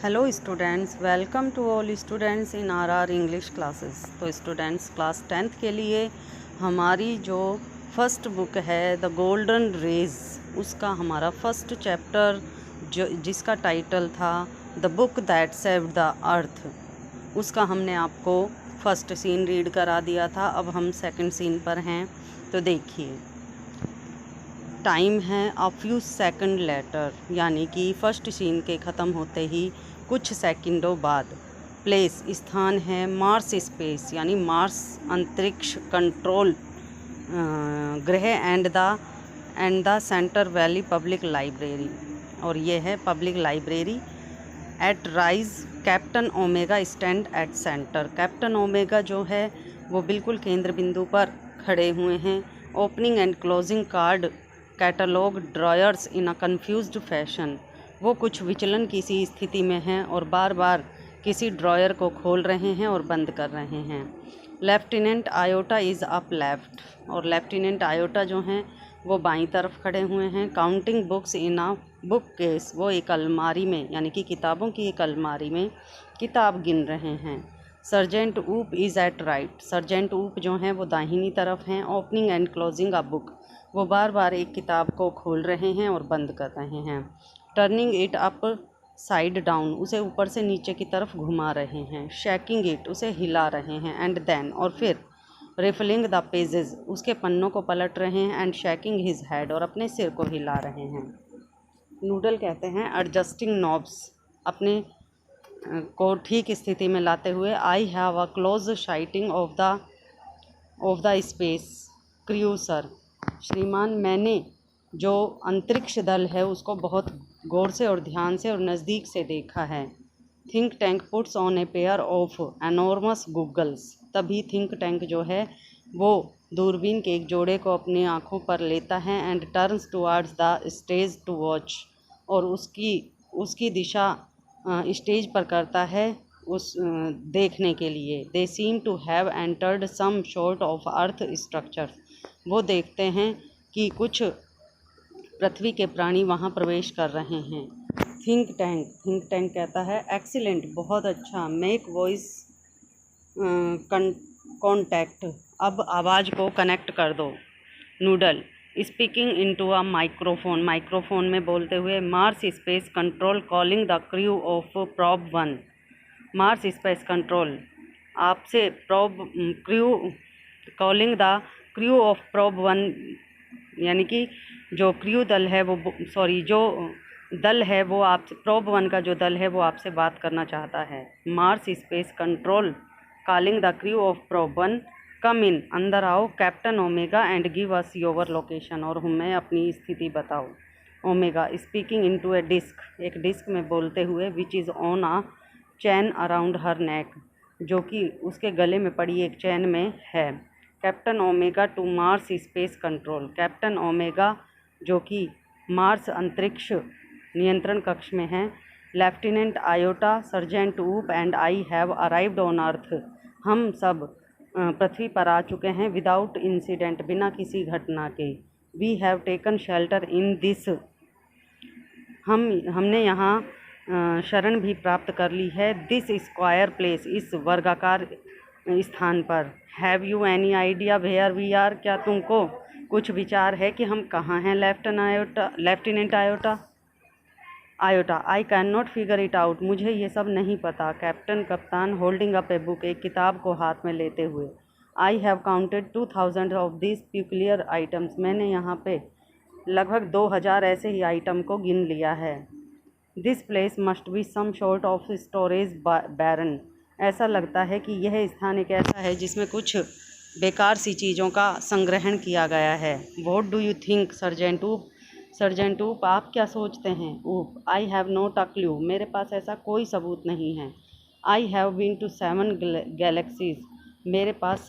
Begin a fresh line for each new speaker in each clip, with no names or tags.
Hello students, welcome to all students in our English classes. तो students, class 10th के लिए हमारी जो फर्स्ट बुक है द गोल्डन रेज, उसका हमारा फर्स्ट चैप्टर जिसका टाइटल था the book that saved the earth, उसका हमने आपको फर्स्ट सीन रीड करा दिया था। अब हम सेकंड सीन पर हैं, तो देखिए टाइम है अ फ्यू सेकंड लेटर, यानी कि फर्स्ट सीन के ख़त्म होते ही कुछ सेकंडों बाद। प्लेस स्थान है मार्स स्पेस, यानी मार्स अंतरिक्ष कंट्रोल गृह and the center valley public library, और ये है public library. At rise captain Omega stand at center, captain Omega जो है वो बिल्कुल केंद्र बिंदु पर खड़े हुए हैं। Opening and closing card catalog drawers in a confused fashion, वो कुछ विचलन की सी स्थिति में हैं और बार बार किसी ड्रॉयर को खोल रहे हैं और बंद कर रहे हैं। Lieutenant iota is up left, और लेफ्टिनेंट आयोटा जो हैं वो बाईं तरफ खड़े हुए हैं। Counting books in a book case, वो एक अलमारी में, यानी कि किताबों की एक अलमारी में किताब गिन रहे हैं। सर्जेंट ऊप इज़ एट राइट, सर्जेंट ऊप जो हैं वो दाहिनी तरफ हैं। Opening and closing a book, वो बार बार एक किताब को खोल रहे हैं और बंद कर रहे हैं। Turning it up side down, उसे ऊपर से नीचे की तरफ घुमा रहे हैं। शेकिंग इट, उसे हिला रहे हैं। एंड देन, और फिर रिफलिंग द पेजेस, उसके पन्नों को पलट रहे हैं। एंड शेकिंग हिज हेड, और अपने सिर को हिला रहे हैं। नूडल कहते हैं एडजस्टिंग नॉब्स, अपने को ठीक स्थिति में लाते हुए। I have a close sighting of the space crew sir, श्रीमान मैंने जो अंतरिक्ष दल है उसको बहुत गौर से और ध्यान से और नज़दीक से देखा है। Think tank puts on a pair of enormous goggles, तभी थिंक टैंक जो है वो दूरबीन के एक जोड़े को अपनी आँखों पर लेता है। And turns towards the stage to watch, और उसकी दिशा स्टेज पर करता है उस देखने के लिए। They seem to have entered some sort of earth structure, वो देखते हैं कि कुछ पृथ्वी के प्राणी वहाँ प्रवेश कर रहे हैं। थिंक टैंक कहता है एक्सीलेंट, बहुत अच्छा। मेक वॉइस कॉन्टैक्ट, अब आवाज़ को कनेक्ट कर दो। Noodle speaking into a microphone, microphone में बोलते हुए। Mars space control calling the crew of probe 1, Mars space control आपसे crew calling the crew of probe 1, यानी कि जो क्रू दल है वो जो दल है वो आप प्रॉब 1 का जो दल है वो आपसे बात करना चाहता है। Mars space control calling the crew of probe 1, come in, अंदर आओ। Captain Omega and give us your location, और हमें अपनी स्थिति बताओ। Omega speaking into a disc, एक डिस्क में बोलते हुए। Which is on a chain around her neck, जो कि उसके गले में पड़ी एक चैन में है। Captain Omega to Mars space control, captain Omega जो कि मार्स अंतरिक्ष नियंत्रण कक्ष में है। Lieutenant Iota, sergeant Oop and I have arrived on Earth, हम सब पृथ्वी पर आ चुके हैं। विदाउट इंसिडेंट, बिना किसी घटना के। We have taken shelter in this, हमने यहाँ शरण भी प्राप्त कर ली है। दिस स्क्वायर प्लेस, इस वर्गाकार स्थान पर। Have you any idea where we are, क्या तुमको कुछ विचार है कि हम कहाँ हैं? Lieutenant Iota I can not figure it out, मुझे ये सब नहीं पता। कैप्टन कप्तान होल्डिंग अप ए बुक, एक किताब को हाथ में लेते हुए। I have counted 2000 of this peculiar items, मैंने यहाँ पे लगभग 2000 ऐसे ही आइटम को गिन लिया है। This place must be some sort of storage barn, ऐसा लगता है कि यह स्थान एक ऐसा है जिसमें कुछ बेकार सी चीज़ों का संग्रहण किया गया है। What do you think sergeant Oop, आप क्या सोचते हैं? Oop I have not a clue, मेरे पास ऐसा कोई सबूत नहीं है। I have been to 7 galaxies, मेरे पास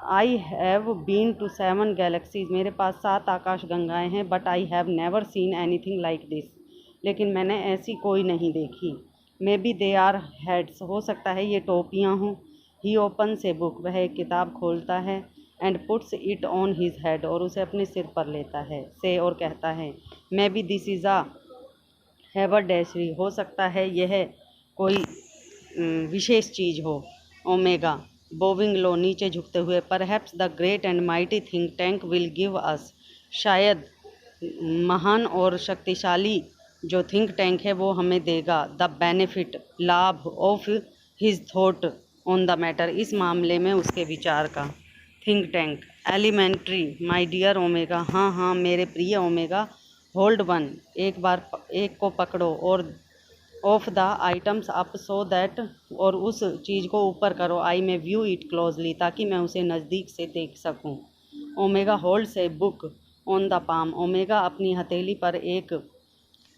I have been to 7 galaxies, मेरे पास 7 आकाश गंगाएँ हैं। But I have never seen anything like this, लेकिन मैंने ऐसी कोई नहीं देखी। Maybe they are heads, हो सकता है ये टोपियाँ हों। ही ओपन्स ए बुक, वह एक किताब खोलता है। And puts it on his head, और उसे अपने सिर पर लेता है। से, और कहता है। Maybe this is a haberdashery, हो सकता है यह कोई विशेष चीज़ हो। ओमेगा, बोविंग लो, नीचे झुकते हुए, perhaps the great and mighty think tank will give us, शायद महान और शक्तिशाली जो थिंक टैंक है वो हमें देगा, द बेनिफिट, लाभ, of his thought on the matter, इस मामले में उसके विचार का। Think tank, elementary, my dear Omega, हाँ हाँ मेरे प्रिय ओमेगा, होल्ड वन, एक बार एक को पकड़ो, और of the items up so that, और उस चीज़ को ऊपर करो, आई में व्यू इट क्लोजली, ताकि मैं उसे नज़दीक से देख सकूं। Omega holds a book on the palm, omega अपनी हथेली पर एक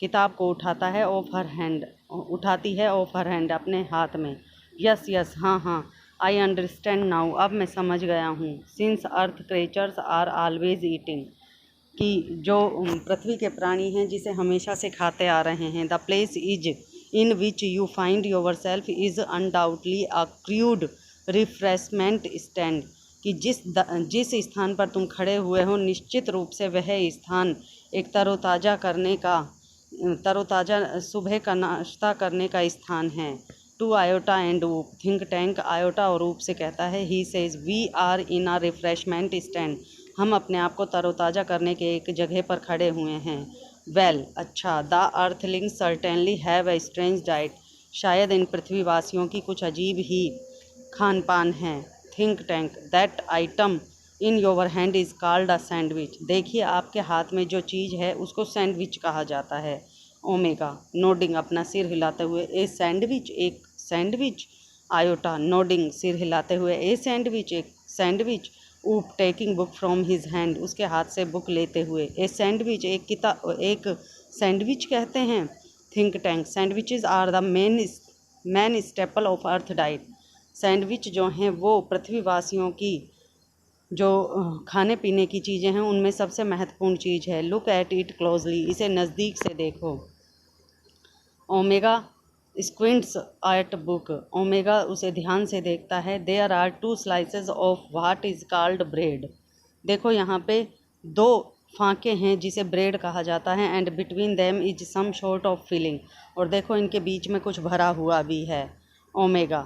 किताब को उठाता है, ऑफ हर हैंड, उठाती है, ऑफ हर हैंड, अपने हाथ में। यस यस, हाँ हाँ, आई अंडरस्टैंड नाउ, अब मैं समझ गया हूँ। Since Earth creatures are always eating, कि जो पृथ्वी के प्राणी हैं जिसे हमेशा से खाते आ रहे हैं। The place is in which you find your self is undoubtedly a crude refreshment stand, कि जिस स्थान पर तुम खड़े हुए हो निश्चित रूप से वह स्थान एक तरोताज़ा सुबह का नाश्ता करने का स्थान है। To Iota and Oop, think tank Iota और ऊप से कहता है, he says we are in a refreshment stand, हम अपने आप को तरोताज़ा करने के एक जगह पर खड़े हुए हैं। वेल, अच्छा, the Earthlings certainly have a strange diet, शायद इन पृथ्वीवासियों की कुछ अजीब ही खान पान है। Think tank, that item in your hand is called a sandwich, देखिए आपके हाथ में जो चीज़ है उसको सैंडविच कहा जाता है। ओमेगा, नोडिंग, अपना सिर हिलाते हुए, ए सैंडविच, एक सैंडविच। आयोटा, नोडिंग, सिर हिलाते हुए, ए सैंडविच, एक सैंडविच। ऊप, taking book from his hand, उसके हाथ से बुक लेते हुए, ए सैंडविच, एक सैंडविच कहते हैं। Think tank, sandwiches are the main staple of Earth diet, sandwich जो हैं वो पृथ्वीवासियों की जो खाने पीने की चीज़ें हैं उनमें सबसे महत्वपूर्ण चीज़ है। लुक एट इट क्लोजली, इसे नज़दीक से देखो। Omega squints at book, Omega उसे ध्यान से देखता है। There are two slices of what is called bread, देखो यहाँ पे दो फाँके हैं जिसे ब्रेड कहा जाता है। And between them is some sort of filling, और देखो इनके बीच में कुछ भरा हुआ भी है। Omega,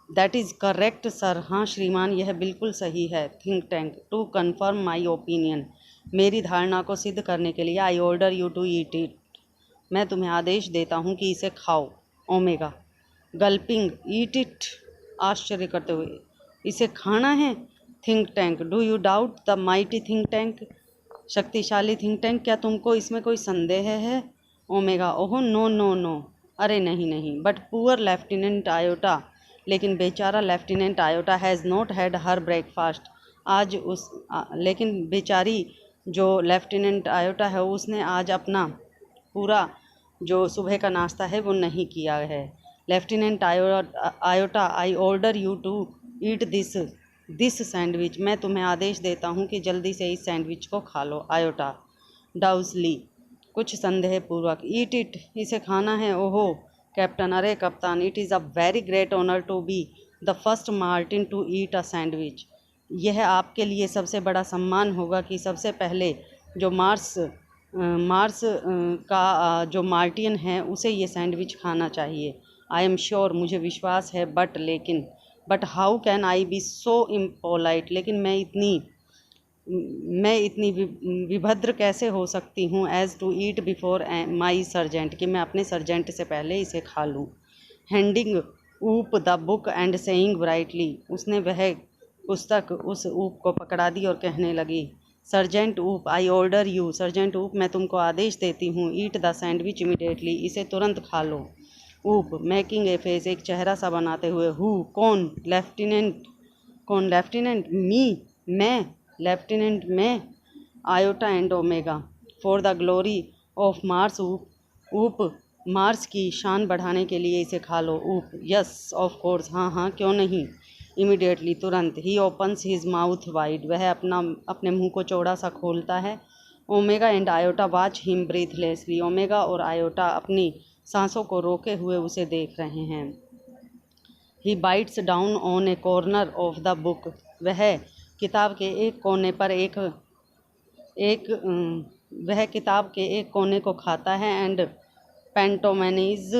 that is correct sir, हाँ श्रीमान यह बिल्कुल सही है। Think tank, to confirm my opinion, मेरी धारणा को सिद्ध करने के लिए, I order you to eat it, मैं तुम्हें आदेश देता हूँ कि इसे खाओ। ओमेगा, गल्पिंग, ईट इट, आश्चर्य करते हुए, इसे खाना है। Think tank, do you doubt the mighty think tank, शक्तिशाली थिंक टैंक, क्या तुमको इसमें कोई संदेह है। Omega, oh no no no, अरे नहीं नहीं, बट पुअर लेफ्टिनेंट आयोटा, लेकिन बेचारा lieutenant Iota has not had her breakfast, आज लेकिन बेचारी जो लेफ्टिनेंट आयोटा है उसने आज अपना पूरा जो सुबह का नाश्ता है वो नहीं किया है। Lieutenant Iota, I order you to eat this sandwich, मैं तुम्हें आदेश देता हूँ कि जल्दी से इस सैंडविच को खा लो। आयोटा, डाउसली, कुछ संदेह पूर्वक, ईट इट, इसे खाना है। ओहो कैप्टन, अरे कप्तान, it is a very great honour to be the first martian to eat a sandwich, यह आपके लिए सबसे बड़ा सम्मान होगा कि सबसे पहले जो मार्स का जो मार्टियन है उसे ये सैंडविच खाना चाहिए। आई एम श्योर, मुझे विश्वास है, but how can I be so impolite, लेकिन मैं इतनी विभद्र कैसे हो सकती हूँ। As to eat before my sergeant, कि मैं अपने सर्जेंट से पहले इसे खा लूँ। हैंडिंग ऊप the book and saying brightly, उसने वह पुस्तक उस ऊप को पकड़ा दी और कहने लगी, सर्जेंट ऊप, आई ऑर्डर यू, सर्जेंट ऊप, मैं तुमको आदेश देती हूँ, ईट द सैंडविच इमीडिएटली, इसे तुरंत खा लो। ऊप, मेकिंग ए फेस, एक चेहरा सा बनाते हुए, हु, कौन, लेफ्टिनेंट, कौन, लेफ्टिनेंट, मी, मैं, लेफ्टिनेंट मैं। Iota and omega, for the glory of Mars ऊप, ऊप, मार्स की शान बढ़ाने के लिए इसे खा लो। ऊप, यस ऑफ कोर्स, हाँ हाँ क्यों नहीं। इमीडिएटली, तुरंत। He opens his mouth wide, वह अपने मुंह को चौड़ा सा खोलता है। Omega and Iota watch him breathlessly, Omega और आयोटा अपनी सांसों को रोके हुए उसे देख रहे हैं। He bites down on a corner of the book, वह किताब के एक कोने पर वह किताब के एक कोने को खाता है। And pantomimes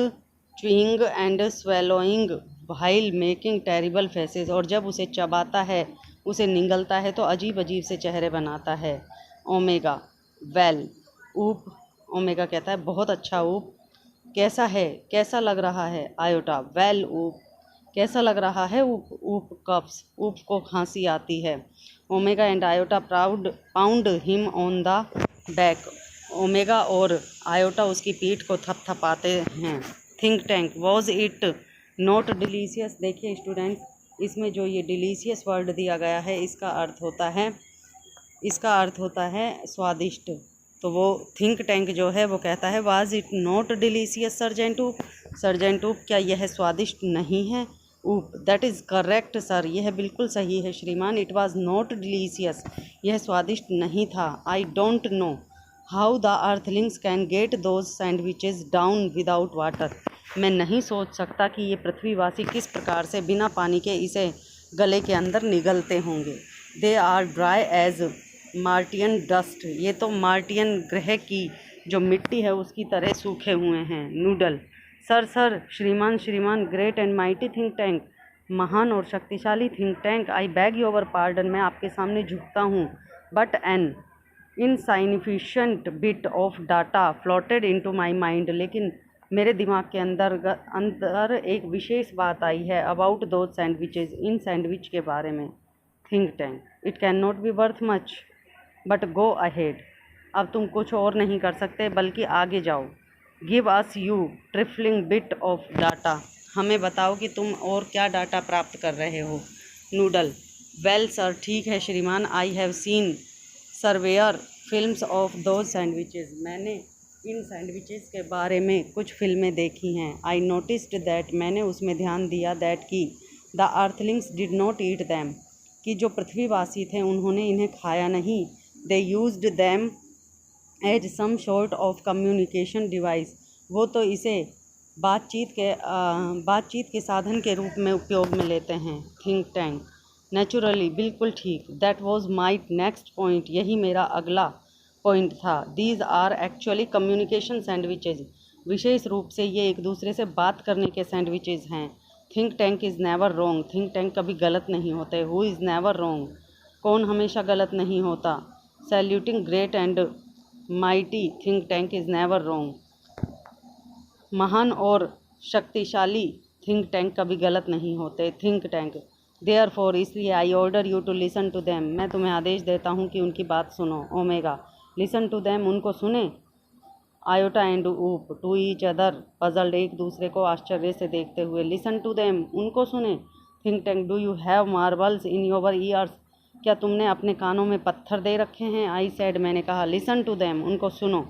chewing and swallowing while making terrible faces, और जब उसे चबाता है, उसे निगलता है तो अजीब अजीब से चेहरे बनाता है। ओमेगा वेल ऊप, ओमेगा कहता है बहुत अच्छा ऊप। कैसा है, कैसा लग रहा है। आयोटा वेल ऊप, कैसा लग रहा है ऊप। ऊप कफ्स, ऊप को खांसी आती है। Omega and iota pound him on the back, omega और आयोटा उसकी पीठ को थपथपाते हैं। Think tank was it not delicious. देखिए स्टूडेंट्स, इसमें जो ये डिलीशियस वर्ड दिया गया है, इसका अर्थ होता है स्वादिष्ट। तो वो थिंक टैंक जो है वो कहता है was it not delicious sergeant ऊप, सर्जेंट ऊप क्या यह स्वादिष्ट नहीं है। ऊप दैट इज़ करेक्ट सर, यह बिल्कुल सही है श्रीमान। इट वाज नॉट डिलीशियस, यह स्वादिष्ट नहीं था। I don't know how the Earthlings can get those sandwiches down without water, मैं नहीं सोच सकता कि ये पृथ्वीवासी किस प्रकार से बिना पानी के इसे गले के अंदर निगलते होंगे। They are dry as martian dust, ये तो मार्टियन ग्रह की जो मिट्टी है उसकी तरह सूखे हुए हैं। नूडल सर श्रीमान great and mighty think tank, महान और शक्तिशाली think tank. I beg your pardon, मैं आपके सामने झुकता हूँ। But an insignificant bit of data floated into my mind, लेकिन मेरे दिमाग के अंदर एक विशेष बात आई है। About those sandwiches, in sandwich के बारे में। Think tank it can not be worth much but go ahead, अब तुम कुछ और नहीं कर सकते बल्कि आगे जाओ। Give us you trifling bit of data, हमें बताओ कि तुम और क्या डाटा प्राप्त कर रहे हो। नूडल वेल सर, ठीक है श्रीमान। I have seen surveyor films of those sandwiches, मैंने इन सैंडविचेस के बारे में कुछ फिल्में देखी हैं। आई नोटिस्ड दैट, मैंने उसमें ध्यान दिया। दैट की the earthlings did not eat them, कि जो पृथ्वीवासी थे उन्होंने इन्हें खाया नहीं। They used them as some sort of communication device, वो तो इसे बातचीत के साधन के रूप में उपयोग में लेते हैं। थिंक टैंक नेचुरली, बिल्कुल ठीक। That was my next point, यही मेरा अगला पॉइंट था। These are actually communication sandwiches, विशेष रूप से ये एक दूसरे से बात करने के सैंडविचेज हैं। Think tank is never wrong, think tank कभी गलत नहीं होते। हु इज़ नेवर रॉन्ग, कौन हमेशा गलत नहीं होता। Saluting great and mighty think tank is never wrong, महान और शक्तिशाली थिंक टैंक कभी गलत नहीं होते। थिंक टैंक देयरफॉर, इसलिए I order you to listen to them, मैं तुम्हें आदेश देता हूँ कि उनकी बात सुनो। ओमेगा लिसन टू देम, उनको सुने। आयोटा एंड ऊप टू ईच अदर पजल्ड, एक दूसरे को आश्चर्य से देखते हुए। लिसन टू देम, उनको सुने। Think tank do you have marbles in your ears, क्या तुमने अपने कानों में पत्थर दे रखे हैं। आई सेड, मैंने कहा। लिसन टू देम, उनको सुनो।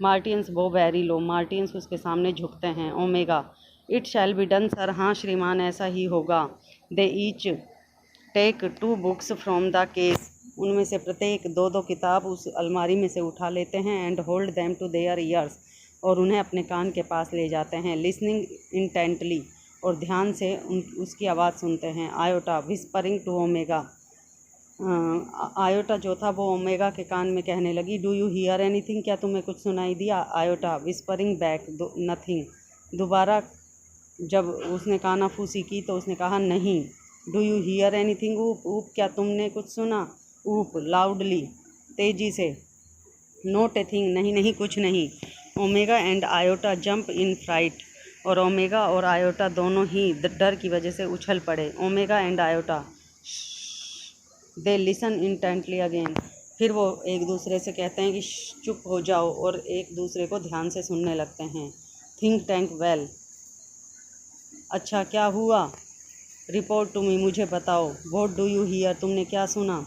मार्टियंस बो वेरी लो, मार्टियंस उसके सामने झुकते हैं। Omega it shall be done sir, हाँ श्रीमान ऐसा ही होगा। They each take 2 books from the case, उनमें से प्रत्येक 2-2 किताब उस अलमारी में से उठा लेते हैं। And hold them to their ears, और उन्हें अपने कान के पास ले जाते हैं। लिसनिंग इंटेंटली, और ध्यान से उसकी आवाज़ सुनते हैं। Iota whispering to omega, iota जो था वो ओमेगा के कान में कहने लगी, डू यू हियर एनीथिंग, क्या तुम्हें कुछ सुनाई दिया। आयोटा विस्परिंग बैक नथिंग, दोबारा जब उसने कानाफूसी की तो उसने कहा नहीं। डू यू हियर एनीथिंग ऊप, ऊप क्या तुमने कुछ सुना। ऊप लाउडली, तेजी से। नोट ए थिंग, नहीं नहीं कुछ नहीं। Omega and iota jump in fright, और ओमेगा और आयोटा दोनों ही डर की वजह से उछल पड़े। Omega and iota they listen intently again, फिर वो एक दूसरे से कहते हैं कि चुप हो जाओ, और एक दूसरे को ध्यान से सुनने लगते हैं। थिंक टैंक वेल, अच्छा क्या हुआ। रिपोर्ट टू मी, मुझे बताओ। व्हाट डू यू हियर, तुमने क्या सुना,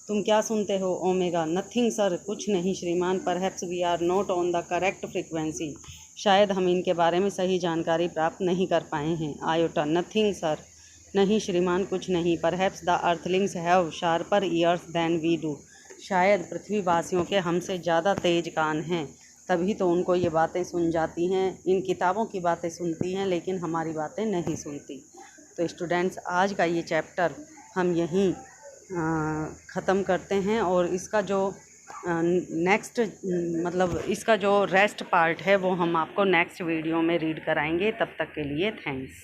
तुम क्या सुनते हो। ओमेगा नथिंग सर, कुछ नहीं श्रीमान। Perhaps we are not on the correct frequency, शायद हम इनके बारे में सही जानकारी प्राप्त नहीं कर पाए हैं। आयोटा नथिंग सर, नहीं श्रीमान कुछ नहीं। Perhaps the earthlings have sharper ears than we do, शायद पृथ्वीवासियों के हमसे ज़्यादा तेज कान हैं, तभी तो उनको ये बातें सुन जाती हैं। इन किताबों की बातें सुनती हैं लेकिन हमारी बातें नहीं सुनती। तो स्टूडेंट्स, आज का ये चैप्टर हम यहीं ख़त्म करते हैं, और इसका जो नेक्स्ट मतलब इसका जो रेस्ट पार्ट है वो हम आपको नेक्स्ट वीडियो में रीड कराएंगे। तब तक के लिए थैंक्स।